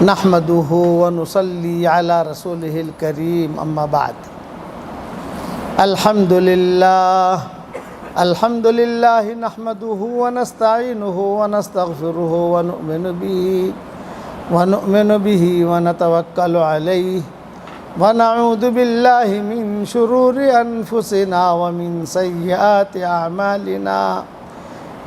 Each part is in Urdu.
نحمده ونصلي على رسوله الكريم أما بعد. الحمد لله نحمده ونستعينه ونستغفره ونؤمن به ونتوكل عليه ونعوذ بالله من شرور أنفسنا ومن سيئات أعمالنا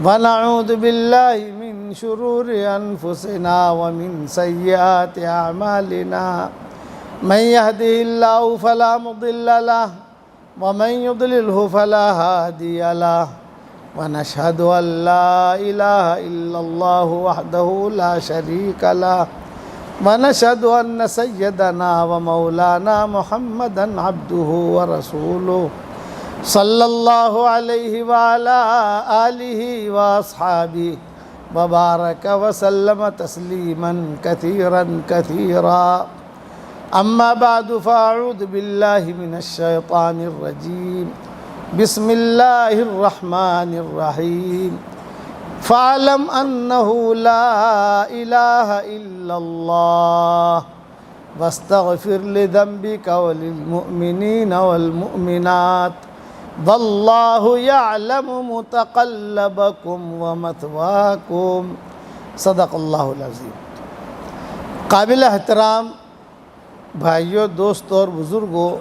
ونعوذ بالله من شرور أنفسنا ومن سيئات أعمالنا من يهده الله فلا مضل له ومن يضلله فلا هادي له ونشهد أن لا إله إلا الله وحده لا شريك له ونشهد أن سيدنا ومولانا محمدا عبده ورسوله صلى الله عليه وعلى آله وأصحابه وبارك وسلم تسليما كثيرا أما بعد فأعوذ بالله من الشيطان الرجيم بسم الله الرحمن الرحيم فاعلم أنه لا إله إلا الله واستغفر لذنبك وللمؤمنين والمؤمنات واللہ یعلم متقلبکم ومثواکم صدق اللہ العظیم. قابل احترام بھائیوں، دوستوں اور بزرگوں،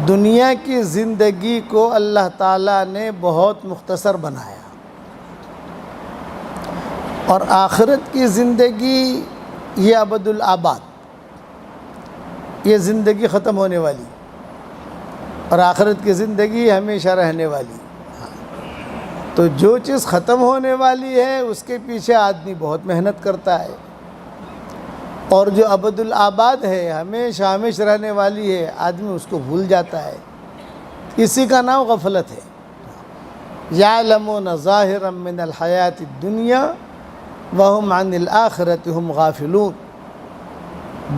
دنیا کی زندگی کو اللہ تعالیٰ نے بہت مختصر بنایا اور آخرت کی زندگی یہ ابد الآباد، یہ زندگی ختم ہونے والی اور آخرت کی زندگی ہمیشہ رہنے والی. تو جو چیز ختم ہونے والی ہے اس کے پیچھے آدمی بہت محنت کرتا ہے، اور جو ابد الآباد ہے، ہمیشہ رہنے والی ہے، آدمی اس کو بھول جاتا ہے. اسی کا نام غفلت ہے. یعلمون ظاہرا من الحیات الدنیا وہم عن الآخرۃ ہم غافلون.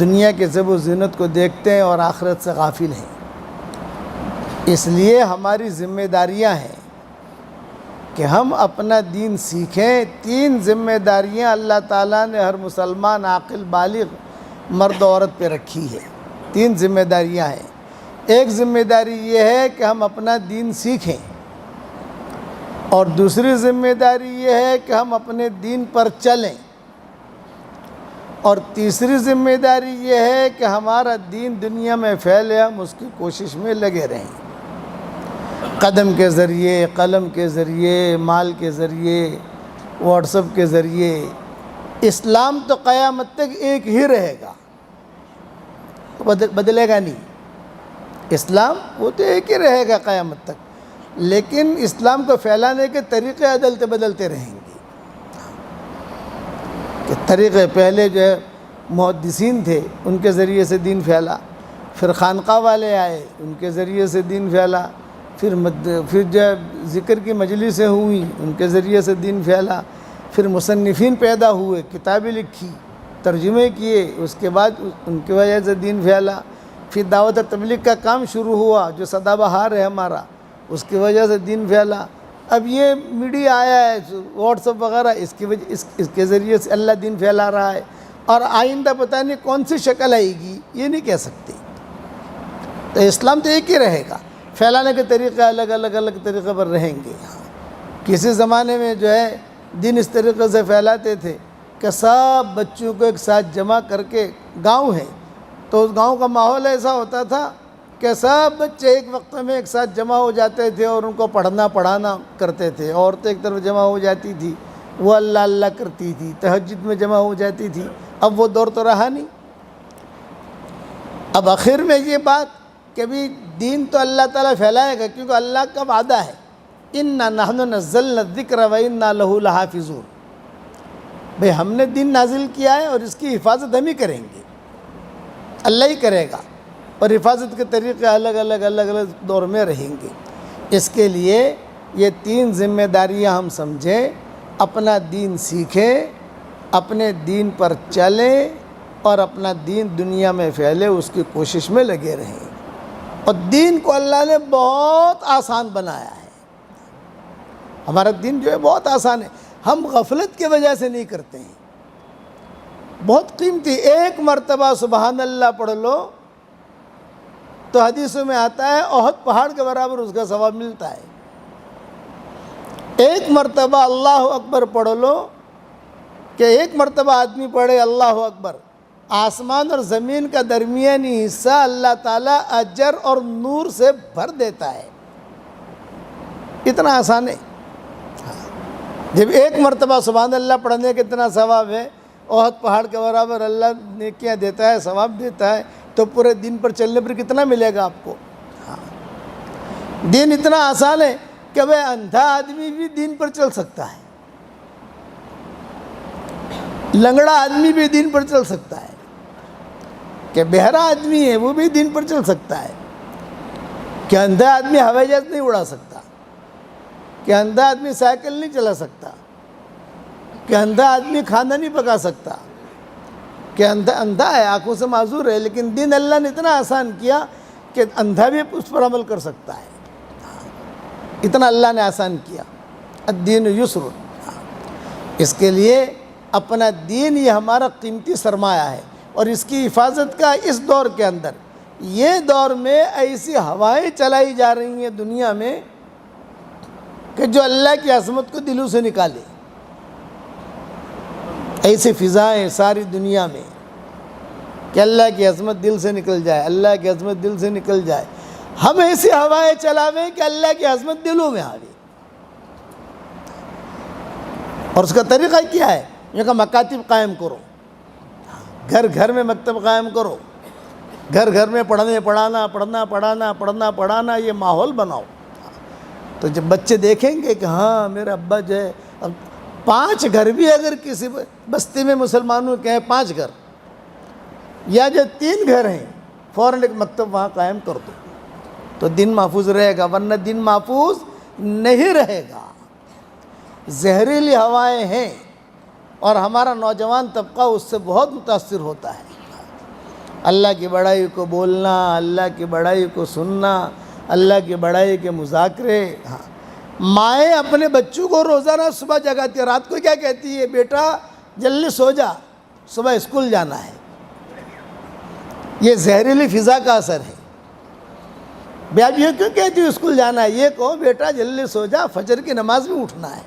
دنیا کے زیب و زینت کو دیکھتے ہیں اور آخرت سے غافل ہیں. اس لیے ہماری ذمہ داریاں ہیں کہ ہم اپنا دین سیکھیں. 3 ذمہ داریاں اللہ تعالیٰ نے ہر مسلمان عاقل بالغ مرد و عورت پہ رکھی ہے. 3 ذمہ داریاں ہیں. ایک ذمہ داری یہ ہے کہ ہم اپنا دین سیکھیں، اور دوسری ذمہ داری یہ ہے کہ ہم اپنے دین پر چلیں، اور تیسری ذمہ داری یہ ہے کہ ہمارا دین دنیا میں پھیلے، ہم اس کی کوشش میں لگے رہیں، قدم کے ذریعے، قلم کے ذریعے، مال کے ذریعے، واٹس ایپ کے ذریعے. اسلام تو قیامت تک ایک ہی رہے گا، بدلے گا نہیں. اسلام وہ تو ایک ہی رہے گا قیامت تک، لیکن اسلام کو پھیلانے کے طریقے بدلتے رہیں گے. کہ طریقے پہلے جو ہے محدثین تھے، ان کے ذریعے سے دین پھیلا، پھر خانقاہ والے آئے، ان کے ذریعے سے دین پھیلا، پھر جو ذکر کی مجلسیں ہوئیں، ان کے ذریعے سے دین پھیلا، پھر مصنفین پیدا ہوئے، کتابیں لکھی، ترجمے کیے، اس کے بعد ان کی وجہ سے دین پھیلا. پھر دعوت تبلیغ کا کام شروع ہوا جو سدا بہار ہے ہمارا، اس کی وجہ سے دین پھیلا. اب یہ میڈیا آیا ہے، واٹس ایپ وغیرہ، اس کے ذریعے سے اللہ دین پھیلا رہا ہے. اور آئندہ پتہ نہیں کون سی شکل آئے گی، یہ نہیں کہہ سکتے. تو اسلام تو ایک ہی رہے گا، پھیلانے کے طریقے الگ طریقے پر رہیں گے. کسی زمانے میں جو ہے دین اس طریقے سے پھیلاتے تھے کہ سب بچوں کو ایک ساتھ جمع کر کے، گاؤں ہے تو اس گاؤں کا ماحول ایسا ہوتا تھا کہ سب بچے ایک وقت میں ایک ساتھ جمع ہو جاتے تھے اور ان کو پڑھانا کرتے تھے. عورتیں ایک طرف جمع ہو جاتی تھی، وہ اللہ کرتی تھی، تہجد میں جمع ہو جاتی تھی. اب وہ دور تو رہا نہیں. اب آخر میں یہ بات کہ بھی دین تو اللہ تعالیٰ پھیلائے گا، کیونکہ اللہ کا وعدہ ہے اِنَّا نَحْنُ نَزَّلْنَا الذِّكْرَ وَإِنَّا لَهُ لَحَافِظُونَ. بھئی ہم نے دین نازل کیا ہے اور اس کی حفاظت ہم ہی کریں گے، اللہ ہی کرے گا. اور حفاظت کے طریقے الگ دور میں رہیں گے. اس کے لیے یہ 3 ذمہ داریاں ہم سمجھیں. اپنا دین سیکھیں، اپنے دین پر چلیں، اور اپنا دین دنیا میں پھیلے، اس کی کوشش میں لگے رہیں. اور دین کو اللہ نے بہت آسان بنایا ہے. ہمارا دین جو ہے بہت آسان ہے. ہم غفلت کی وجہ سے نہیں کرتے ہیں. بہت قیمتی. ایک مرتبہ سبحان اللہ پڑھ لو تو حدیثوں میں آتا ہے احد پہاڑ کے برابر اس کا ثواب ملتا ہے. ایک مرتبہ اللہ اکبر پڑھ لو کہ ایک مرتبہ آدمی پڑھے اللہ اکبر، آسمان اور زمین کا درمیانی حصہ اللہ تعالیٰ اجر اور نور سے بھر دیتا ہے. اتنا آسان ہے. جب ایک مرتبہ سبحان اللہ پڑھنے کا اتنا ثواب ہے، احد پہاڑ کے برابر اللہ نیکیاں دیتا ہے، ثواب دیتا ہے، تو پورے دین پر چلنے پر کتنا ملے گا آپ کو. دین اتنا آسان ہے کہ بھئی اندھا آدمی بھی دین پر چل سکتا ہے، لنگڑا آدمی بھی دین پر چل سکتا ہے، کہ بہرا آدمی ہے وہ بھی دین پر چل سکتا ہے، کہ اندھا آدمی ہوائی جہاز نہیں اڑا سکتا، کہ اندھا آدمی سائیکل نہیں چلا سکتا، کہ اندھا آدمی کھانا نہیں پکا سکتا، کہ اندھا ہے، آنکھوں سے معذور ہے، لیکن دین اللہ نے اتنا آسان کیا کہ اندھا بھی اس پر عمل کر سکتا ہے. اتنا اللہ نے آسان کیا. الدین یسر. اس کے لیے اپنا دین یہ ہمارا قیمتی سرمایہ ہے، اور اس کی حفاظت کا اس دور کے اندر، یہ دور میں ایسی ہوائیں چلائی جا رہی ہیں دنیا میں کہ جو اللہ کی عظمت کو دلوں سے نکالے. ایسی فضائیں ساری دنیا میں کہ اللہ کی عظمت دل سے نکل جائے، اللہ کی عظمت دل سے نکل جائے. ہم ایسی ہوائیں چلاویں کہ اللہ کی عظمت دلوں میں آوے. اور اس کا طریقہ کیا ہے؟ یہ کہ مکاتب قائم کرو، گھر گھر میں مکتب قائم کرو، گھر گھر میں پڑھانا یہ ماحول بناؤ. تو جب بچے دیکھیں گے کہ ہاں میرا ابا جو ہے، اب 5 گھر بھی اگر کسی بستی میں مسلمانوں کے ہیں 5 گھر، یا جو 3 گھر ہیں، فوراً ایک مکتب وہاں قائم کر دو تو دین محفوظ رہے گا، ورنہ دین محفوظ نہیں رہے گا. زہریلی ہوائیں ہیں اور ہمارا نوجوان طبقہ اس سے بہت متاثر ہوتا ہے. اللہ کی بڑائی کو بولنا، اللہ کی بڑائی کو سننا، اللہ کی بڑائی کے مذاکرے. مائیں اپنے بچوں کو روزانہ صبح جگاتی ہے، رات کو کیا کہتی ہے؟ بیٹا جلدی سو جا، صبح اسکول جانا ہے. یہ زہریلی فضا کا اثر ہے. بیٹا یہ کیوں کہتی ہے اسکول جانا ہے؟ یہ کہو بیٹا جلدی سو جا، فجر کی نماز میں اٹھنا ہے.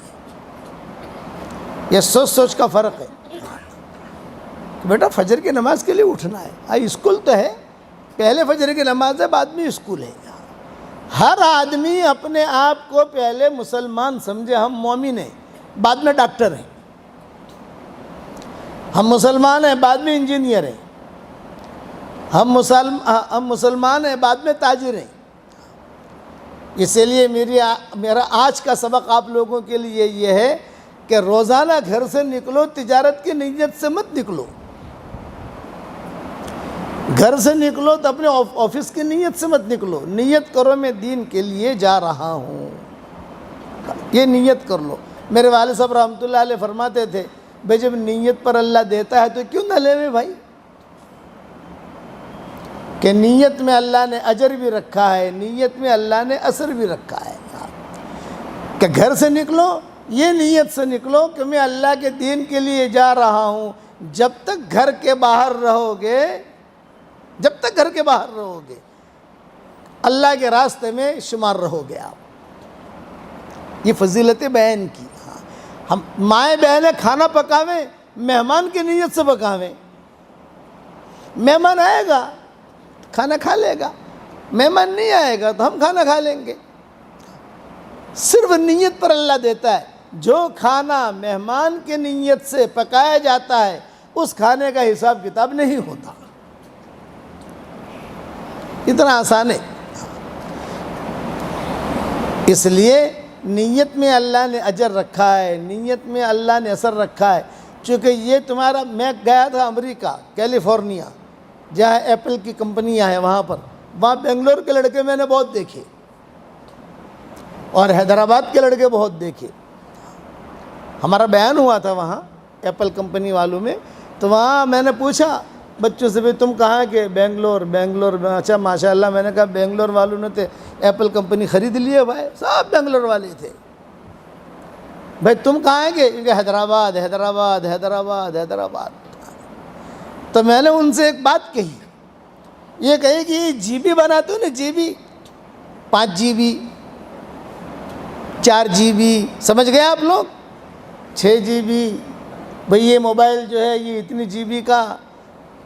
یہ سوچ کا فرق ہے. بیٹا فجر کی نماز کے لیے اٹھنا ہے. اسکول تو ہے، پہلے فجر کی نماز ہے، بعد میں اسکول ہے. ہر آدمی اپنے آپ کو پہلے مسلمان سمجھے. ہم مومن ہیں، بعد میں ڈاکٹر ہیں. ہم مسلمان ہیں، بعد میں انجینئر ہیں. ہم مسلمان ہیں، بعد میں تاجر ہیں. اسی لیے میرا آج کا سبق آپ لوگوں کے لیے یہ ہے کہ روزانہ گھر سے نکلو، تجارت کی نیت سے مت نکلو. گھر سے نکلو تو اپنے آفس کی نیت سے مت نکلو. نیت کرو میں دین کے لیے جا رہا ہوں، یہ نیت کر لو. میرے والد صاحب رحمۃ اللہ علیہ فرماتے تھے بھائی جب نیت پر اللہ دیتا ہے تو کیوں نہ لے بھائی، کہ نیت میں اللہ نے اجر بھی رکھا ہے، نیت میں اللہ نے اثر بھی رکھا ہے. کہ گھر سے نکلو، یہ نیت سے نکلو کہ میں اللہ کے دین کے لیے جا رہا ہوں. جب تک گھر کے باہر رہو گے، اللہ کے راستے میں شمار رہو گے آپ. یہ فضیلت بیان کی. ہم مائیں بہنیں کھانا پکاویں، مہمان کی نیت سے پکاویں. مہمان آئے گا کھانا کھا لے گا، مہمان نہیں آئے گا تو ہم کھانا کھا لیں گے. صرف نیت پر اللہ دیتا ہے. جو کھانا مہمان کی نیت سے پکایا جاتا ہے اس کھانے کا حساب کتاب نہیں ہوتا. اتنا آسان ہے. اس لیے نیت میں اللہ نے اجر رکھا ہے، نیت میں اللہ نے اثر رکھا ہے. چونکہ یہ تمہارا، میں گیا تھا امریکہ کیلیفورنیا جہاں ایپل کی کمپنیاں ہیں، وہاں بنگلور کے لڑکے میں نے بہت دیکھے اور حیدرآباد کے لڑکے بہت دیکھے. ہمارا بیان ہوا تھا وہاں ایپل کمپنی والوں میں، تو وہاں میں نے پوچھا بچوں سے بھی تم کہاں کہ بنگلور. اچھا ماشاء اللہ. میں نے کہا بنگلور والوں نے تو ایپل کمپنی خرید لی ہے بھائی، سب بنگلور والے تھے. بھائی تم کہاں ہیں کہ حیدرآباد. تو میں نے ان سے ایک بات کہی، یہ کہی کہ یہ جی بی بناتے ہو نا، جی بی 5 GB 4 GB، سمجھ گئے آپ لوگ، 6 GB، بھئی یہ موبائل جو ہے یہ اتنی GB کا۔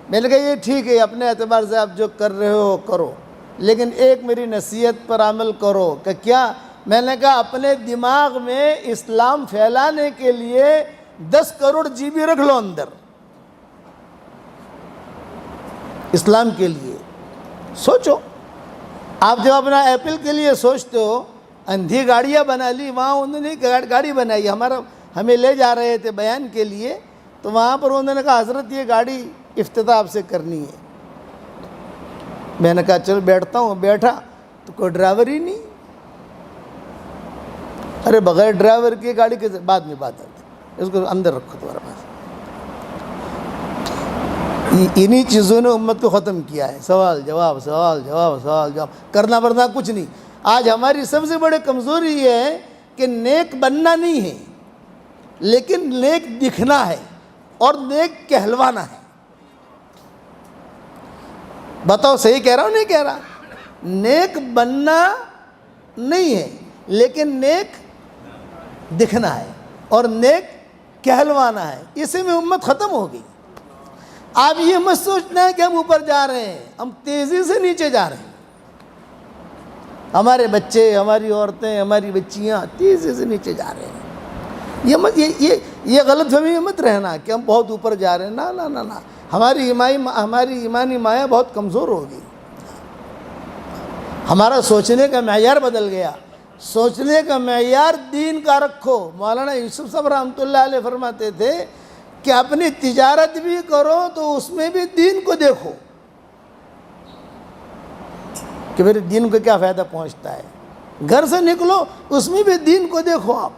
میں نے کہا یہ ٹھیک ہے، اپنے اعتبار سے آپ جو کر رہے ہو کرو، لیکن ایک میری نصیحت پر عمل کرو۔ کہ کیا؟ میں نے کہا اپنے دماغ میں اسلام پھیلانے کے لیے 10 کروڑ GB رکھ لو اندر، اسلام کے لیے سوچو۔ آپ جب اپنا ایپل کے لیے سوچتے ہو، اندھی گاڑیاں بنا لی، وہاں انہوں نے گاڑی بنائی، ہمیں لے جا رہے تھے بیان کے لیے، تو وہاں پر انہوں نے کہا حضرت یہ گاڑی افتتاح آپ سے کرنی ہے۔ میں نے کہا چل بیٹھتا ہوں، بیٹھا تو کوئی ڈرائیور ہی نہیں۔ ارے بغیر ڈرائیور کی گاڑی کے بعد میں بات آتی، اس کو اندر رکھو تمہارے پاس۔ انہی چیزوں نے امت کو ختم کیا ہے، سوال جواب سوال جواب سوال جواب، کرنا ورنا کچھ نہیں۔ آج ہماری سب سے بڑی کمزوری یہ ہے کہ نیک بننا نہیں ہے، لیکن نیک دکھنا ہے اور نیک کہلوانا ہے۔ بتاؤ صحیح کہہ رہا ہوں نہیں کہہ رہا؟ نیک بننا نہیں ہے، لیکن نیک دکھنا ہے اور نیک کہلوانا ہے۔ اسی میں امت ختم ہو گئی۔ آپ یہ مت سوچنا ہے کہ ہم اوپر جا رہے ہیں، ہم تیزی سے نیچے جا رہے ہیں۔ ہمارے بچے، ہماری عورتیں، ہماری بچیاں تیزی سے نیچے جا رہے ہیں۔ یہ غلط فہمی مت رہنا کہ ہم بہت اوپر جا رہے ہیں، نہ نہ نہ نہ، ہماری ایمانی مایا بہت کمزور ہو گئی۔ ہمارا سوچنے کا معیار بدل گیا۔ سوچنے کا معیار دین کا رکھو۔ مولانا یوسف صاحب رحمۃ اللہ علیہ فرماتے تھے کہ اپنی تجارت بھی کرو تو اس میں بھی دین کو دیکھو کہ میرے دین کو کیا فائدہ پہنچتا ہے۔ گھر سے نکلو اس میں بھی دین کو دیکھو آپ،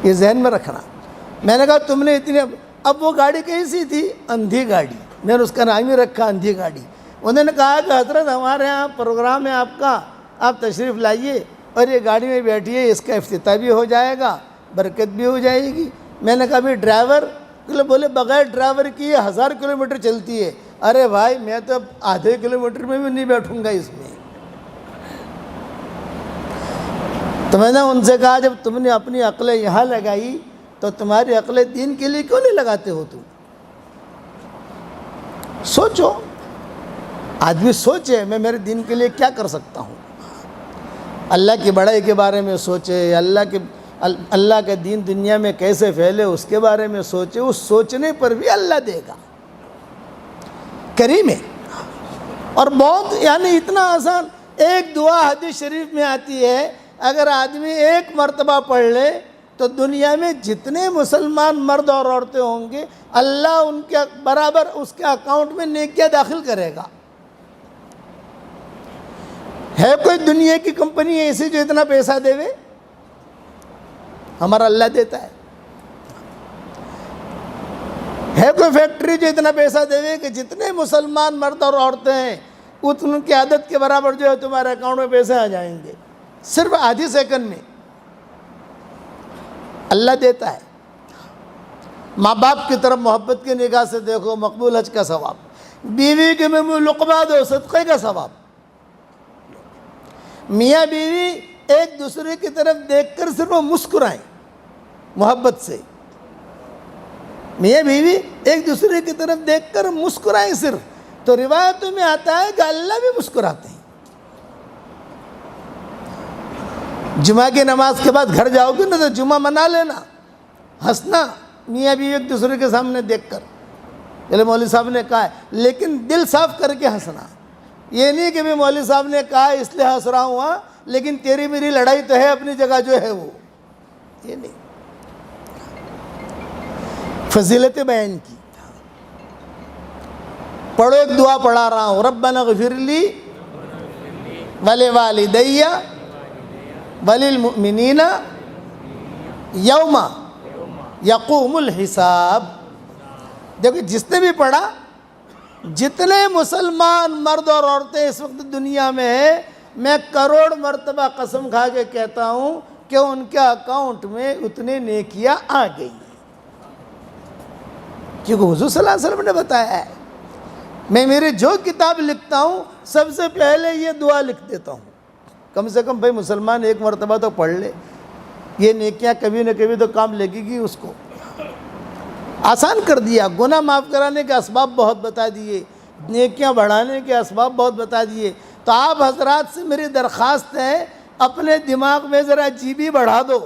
یہ ذہن میں رکھنا۔ میں نے کہا تم نے اتنی، اب وہ گاڑی کیسی تھی؟ اندھی گاڑی، میں نے اس کا نام ہی رکھا اندھی گاڑی۔ انہوں نے کہا کہ حضرت ہمارے یہاں پروگرام ہے آپ کا، آپ تشریف لائیے اور یہ گاڑی میں بیٹھیے، اس کا افتتاح بھی ہو جائے گا، برکت بھی ہو جائے گی۔ میں نے کہا بھی ڈرائیور، بولے بغیر ڈرائیور کی یہ 1000 کلومیٹر چلتی ہے۔ ارے بھائی میں تو آدھے کلومیٹر میں بھی نہیں بیٹھوں گا اس میں۔ تو میں نے ان سے کہا جب تم نے اپنی عقلیں یہاں لگائی تو تمہاری عقلیں دین کے لیے کیوں نہیں لگاتے ہو تم؟ سوچو، آدمی سوچے میں میرے دین کے لیے کیا کر سکتا ہوں، اللہ کی بڑائی کے بارے میں سوچے، اللہ کا دین دنیا میں کیسے پھیلے اس کے بارے میں سوچے۔ اس سوچنے پر بھی اللہ دے گا، کریم ہے۔ اور بہت یعنی اتنا آسان، ایک دعا حدیث شریف میں آتی ہے، اگر آدمی ایک مرتبہ پڑھ لے تو دنیا میں جتنے مسلمان مرد اور عورتیں ہوں گے اللہ ان کے برابر اس کے اکاؤنٹ میں نیکیاں داخل کرے گا۔ ہے کوئی دنیا کی کمپنی ایسی جو اتنا پیسہ دے؟ ہمارا اللہ دیتا ہے کوئی فیکٹری جو اتنا پیسہ دے کہ جتنے مسلمان مرد اور عورتیں ہیں ان کی عدد کے برابر جو ہے تمہارے اکاؤنٹ میں پیسے آ جائیں گے، صرف آدھی سیکنڈ میں اللہ دیتا ہے۔ ماں باپ کی طرف محبت کی نگاہ سے دیکھو، مقبول حج کا ثواب، بیوی کے منہ لقمہ دو، صدقے کا ثواب۔ میاں بیوی ایک دوسرے کی طرف دیکھ کر صرف مسکرائیں محبت سے، میاں بیوی ایک دوسرے کی طرف دیکھ کر مسکرائیں صرف، تو روایتوں میں آتا ہے کہ اللہ بھی مسکراتے ہیں۔ جمعہ کی نماز کے بعد گھر جاؤ گے نا تو جمعہ منا لینا، ہنسنا میاں بیوی ایک دوسرے کے سامنے دیکھ کر، چلے مولوی صاحب نے کہا ہے، لیکن دل صاف کر کے ہنسنا۔ یہ نہیں کہ میں مولوی صاحب نے کہا اس لیے ہنس رہا ہوں، لیکن تیری میری لڑائی تو ہے اپنی جگہ جو ہے وہ، یہ نہیں۔ فضیلت بیان کی، پڑھو، ایک دعا پڑھا رہا ہوں، ربنا اغفر لی ولوالدی وللمؤمنین یوم یقوم الحساب۔ دیکھو جس نے بھی پڑھا، جتنے مسلمان مرد اور عورتیں اس وقت دنیا میں ہیں، میں کروڑ مرتبہ قسم کھا کے کہتا ہوں کہ ان کے اکاؤنٹ میں اتنے نیکیاں آ گئی۔ کیونکہ حضور صلی اللہ علیہ وسلم نے بتایا ہے. میں میری جو کتاب لکھتا ہوں سب سے پہلے یہ دعا لکھ دیتا ہوں، کم سے کم بھائی مسلمان ایک مرتبہ تو پڑھ لے، یہ نیکیاں کبھی نہ کبھی تو کام لگے گی اس کو. آسان کر دیا، گناہ معاف کرانے کے اسباب بہت بتا دیے، نیکیاں بڑھانے کے اسباب بہت بتا دیے. تو آپ حضرات سے میری درخواست ہے اپنے دماغ میں ذرا جی بی بڑھا دو.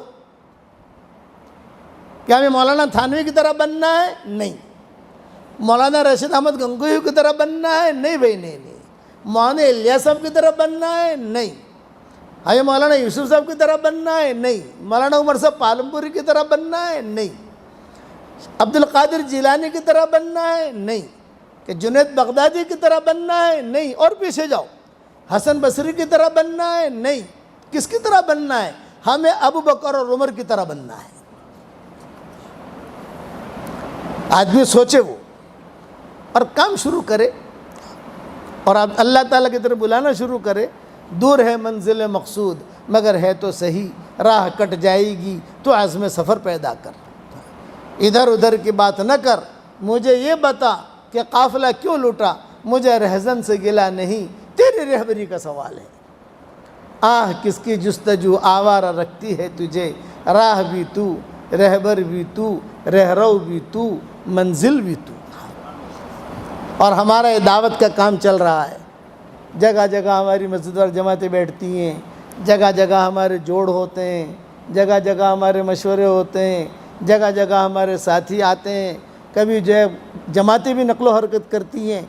کیا ہمیں مولانا تھانوی کی طرح بننا ہے؟ نہیں. مولانا رشید احمد گنگوہی کی طرح بننا ہے؟ نہیں بھائی، نہیں. مولانا الیاس صاحب کی طرح بننا ہے؟ نہیں. ہمیں مولانا یوسف صاحب کی طرح بننا ہے؟ نہیں. مولانا عمر صاحب پالمپوری کی طرح بننا ہے؟ نہیں. عبد القادر جیلانی کی طرح بننا ہے؟ نہیں. کہ جنید بغدادی کی طرح بننا ہے؟ نہیں. اور پیچھے جاؤ، حسن بصری کی طرح بننا ہے؟ نہیں. کس کی طرح بننا ہے؟ ہمیں ابو بکر اور عمر کی طرح بننا ہے. آدمی سوچے وہ اور کام شروع کرے اور اب اللہ تعالیٰ کی طرف بلانا شروع کرے. دور ہے منزل مقصود مگر ہے تو صحیح، راہ کٹ جائے گی تو عزم سفر پیدا کر. ادھر ادھر کی بات نہ کر، مجھے یہ بتا کہ قافلہ کیوں لوٹا، مجھے رہزن سے گلا نہیں، تیری رہبری کا سوال ہے. آہ کس کی جستجو آوارہ رکھتی ہے تجھے، راہ بھی تو، رہبر بھی تو، رہرو بھی تو، منزل بھی تو. اور ہمارا یہ دعوت کا کام چل رہا ہے. جگہ جگہ ہماری مسجد اور جماعتیں بیٹھتی ہیں، جگہ جگہ ہمارے جوڑ ہوتے ہیں، جگہ جگہ ہمارے مشورے ہوتے ہیں، جگہ جگہ ہمارے ساتھی آتے ہیں. کبھی جو ہے جماعتیں بھی نقل و حرکت کرتی ہیں،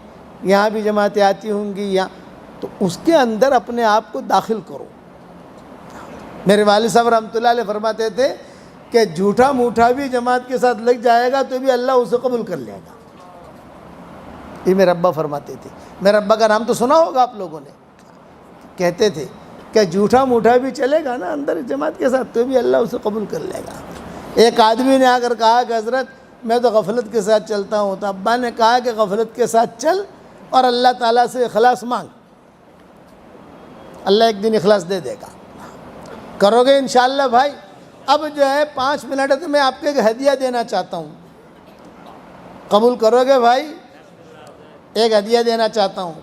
یہاں بھی جماعتیں آتی ہوں گی یہاں، تو اس کے اندر اپنے آپ کو داخل کرو. میرے والد صاحب رحمۃ اللہ علیہ فرماتے تھے کہ جھوٹا موٹا بھی جماعت کے ساتھ لگ جائے گا تو بھی اللہ اسے قبول کر لے گا. یہ میرے ابا فرماتے تھے. میرے ابا کا نام تو سنا ہوگا آپ لوگوں نے. کہتے تھے کہ جھوٹا موٹا بھی چلے گا نا اندر جماعت کے ساتھ تو بھی اللہ اسے قبول کر لے گا. ایک آدمی نے آ کر کہا کہ حضرت میں تو غفلت کے ساتھ چلتا ہوں. تو ابا نے کہا کہ غفلت کے ساتھ چل اور اللہ تعالیٰ سے اخلاص مانگ، اللہ ایک دن اخلاص دے دے گا. کرو گے انشاءاللہ بھائی. اب جو ہے 5 منٹ تو میں آپ کو ایک ہدیہ دینا چاہتا ہوں، قبول کرو گے بھائی؟ ایک ہدیہ دینا چاہتا ہوں.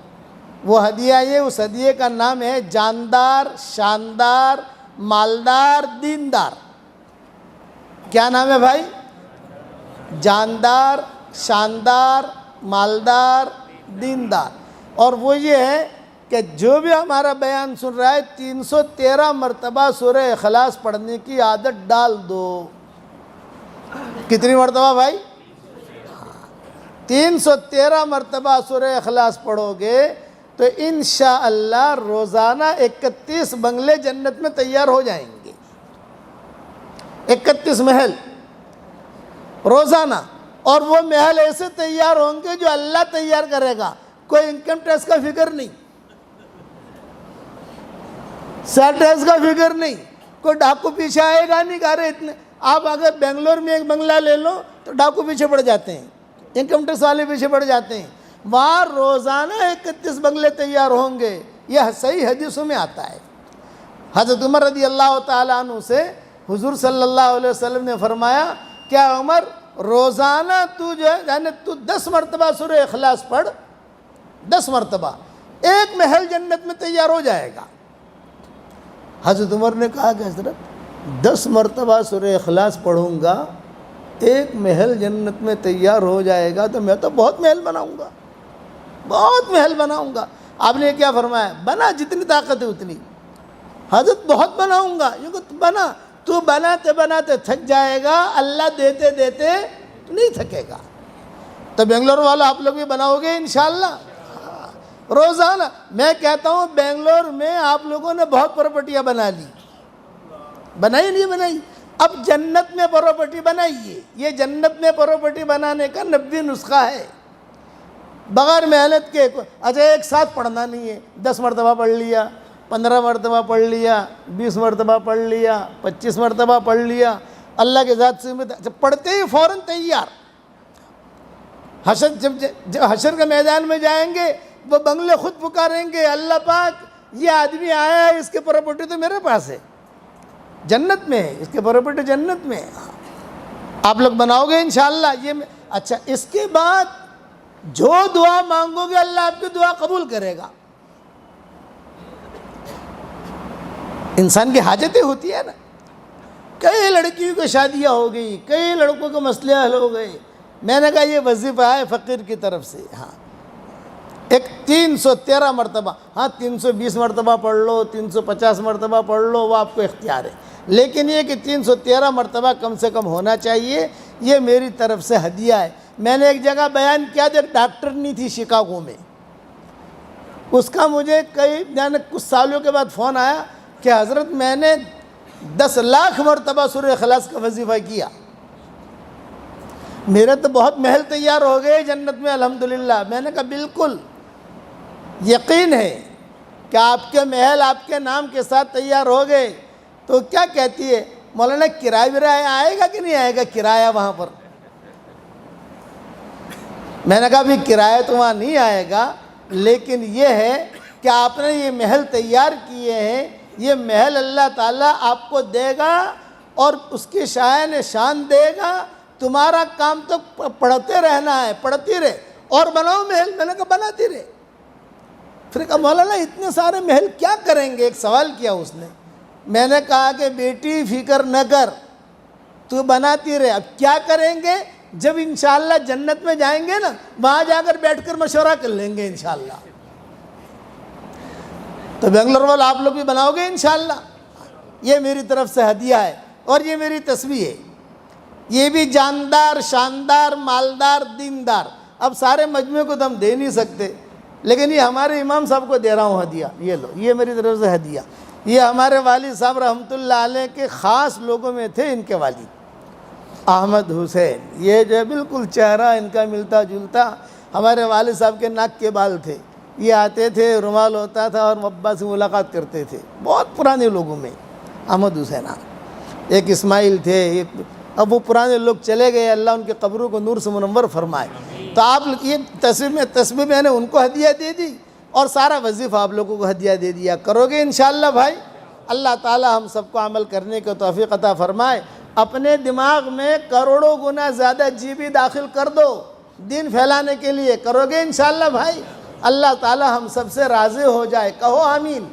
وہ ہدیہ یہ، اس ہدیے کا نام ہے جاندار، شاندار، مالدار، دیندار. کیا نام ہے بھائی؟ جاندار، شاندار، مالدار، دیندار. اور وہ یہ ہے کہ جو بھی ہمارا بیان سن رہا ہے 313 مرتبہ سورہ اخلاص پڑھنے کی عادت ڈال دو. کتنی مرتبہ بھائی؟ 313 مرتبہ سورہ اخلاص پڑھو گے تو انشاءاللہ روزانہ 31 بنگلے جنت میں تیار ہو جائیں گے. 31 محل روزانہ. اور وہ محل ایسے تیار ہوں گے جو اللہ تیار کرے گا. کوئی انکم ٹیکس کا فکر نہیں، سیل ٹیکس کا فکر نہیں، کوئی ڈاکو پیچھے آئے گا نہیں. ارے اتنے آپ اگر بنگلور میں ایک بنگلہ لے لو تو ڈاکو پیچھے پڑ جاتے ہیں، انکم ٹیکس والے پیچھے پڑ جاتے ہیں. وہاں روزانہ 31 بنگلے تیار ہوں گے. یہ صحیح حدیثوں میں آتا ہے. حضرت عمر رضی اللہ تعالیٰ عنہ سے حضور صلی اللہ علیہ وسلم نے فرمایا کیا عمر روزانہ تو جو ہے یعنی تو 10 مرتبہ سورہ اخلاص پڑھ، 10 مرتبہ، ایک محل جنت میں تیار ہو جائے گا. حضرت عمر نے کہا کہ حضرت 10 مرتبہ سورہ اخلاص پڑھوں گا ایک محل جنت میں تیار ہو جائے گا تو میں تو بہت محل بناؤں گا، بہت محل بناؤں گا. آپ نے کیا فرمایا؟ بنا جتنی طاقت ہے اتنی. حضرت بہت بناؤں گا. یہ کہ بنا، تو بناتے بناتے تھک جائے گا، اللہ دیتے دیتے نہیں تھکے گا. تو بنگلور والا آپ لوگ بھی بناؤ گے انشاءاللہ روزانہ. میں کہتا ہوں بنگلور میں آپ لوگوں نے بہت پراپرٹیاں بنا لی، بنائی نہیں بنائی؟ اب جنت میں پراپرٹی بنائیے. یہ جنت میں پراپرٹی بنانے کا 90 نسخہ ہے بغیر محنت کے. اچھا ایک ساتھ پڑھنا نہیں ہے، 10 مرتبہ پڑھ لیا، 15 مرتبہ پڑھ لیا، 20 مرتبہ پڑھ لیا، 25 مرتبہ پڑھ لیا. اللہ کے ذات سے پڑھتے ہی فوراً تیار. جب حشر کے میدان میں جائیں گے وہ بنگلے خود پکاریں گے اللہ پاک یہ آدمی آیا ہے، اس کے پراپرٹی تو میرے پاس ہے، جنت میں ہے، اس کے پراپرٹی جنت میں ہے. آپ لوگ بناؤ گے انشاءاللہ. یہ اچھا اس کے بعد جو دعا مانگو گے اللہ آپ کی دعا قبول کرے گا. انسان کی حاجتیں ہوتی ہے نا. کئی لڑکیوں کی شادیاں ہو گئی, کئی لڑکوں کے مسئلے حل ہو گئے. میں نے کہا یہ وظیفہ ہے فقیر کی طرف سے. ہاں ایک 313 مرتبہ, ہاں 320 مرتبہ پڑھ لو, 350 مرتبہ پڑھ لو, وہ آپ کو اختیار ہے, لیکن یہ کہ 313 مرتبہ کم سے کم ہونا چاہیے. یہ میری طرف سے ہدیہ ہے. میں نے ایک جگہ بیان کیا تھا, ایک ڈاکٹرنی تھی شکاگو میں, اس کا مجھے کچھ سالوں کے بعد فون آیا کہ حضرت میں نے 10 لاکھ مرتبہ سورہ اخلاص کا وظیفہ کیا, میرے تو بہت محل تیار ہو گئے جنت میں الحمدللہ. میں نے کہا بالکل یقین ہے کہ آپ کے محل آپ کے نام کے ساتھ تیار ہو گئے. تو کیا کہتی ہے مولانا کرایہ ورایہ آئے گا کہ نہیں آئے گا کرایہ وہاں پر؟ میں نے کہا بھی کرایہ تو وہاں نہیں آئے گا, لیکن یہ ہے کہ آپ نے یہ محل تیار کیے ہیں, یہ محل اللہ تعالیٰ آپ کو دے گا اور اس کی شاعن شان دے گا. تمہارا کام تو پڑھتے رہنا ہے, پڑھتی رہے اور بناؤ محل. میں نے کہا بناتی رہے. پھر کہا مولانا اتنے سارے محل کیا کریں گے؟ ایک سوال کیا اس نے. میں نے کہا کہ بیٹی فکر نہ کر, تو بناتی رہے. اب کیا کریں گے؟ جب انشاءاللہ جنت میں جائیں گے نا, وہاں جا کر بیٹھ کر مشورہ کر لیں گے انشاءاللہ. تو بنگلور والے آپ لوگ بھی بناؤ گے انشاءاللہ. یہ میری طرف سے ہدیہ ہے اور یہ میری تسبیح ہے. یہ بھی جاندار, شاندار, مالدار, دیندار. اب سارے مجموعے کو تو ہم دے نہیں سکتے, لیکن یہ ہمارے امام صاحب کو دے رہا ہوں ہدیہ. یہ لو, یہ میری طرف سے ہدیہ. یہ ہمارے والد صاحب رحمۃ اللہ علیہ کے خاص لوگوں میں تھے. ان کے والد احمد حسین, یہ جو بالکل چہرہ ان کا ملتا جلتا ہمارے والد صاحب کے ناک کے بال تھے. یہ آتے تھے, رومال ہوتا تھا اور ابا سے ملاقات کرتے تھے. بہت پرانے لوگوں میں احمد حسین. ایک اسماعیل تھے. اب وہ پرانے لوگ چلے گئے, اللہ ان کے قبروں کو نور سے منور فرمائے. تو آپ یہ تسبیح میں نے ان کو ہدیہ دے دی اور سارا وظیفہ آپ لوگوں کو ہدیہ دے دیا. کرو گے انشاءاللہ بھائی؟ اللہ تعالی ہم سب کو عمل کرنے کو توفیق عطا فرمائے. اپنے دماغ میں کروڑوں گنا زیادہ جی بی داخل کر دو دین پھیلانے کے لیے. کرو گے انشاءاللہ بھائی؟ اللہ تعالی ہم سب سے راضی ہو جائے. کہو آمین.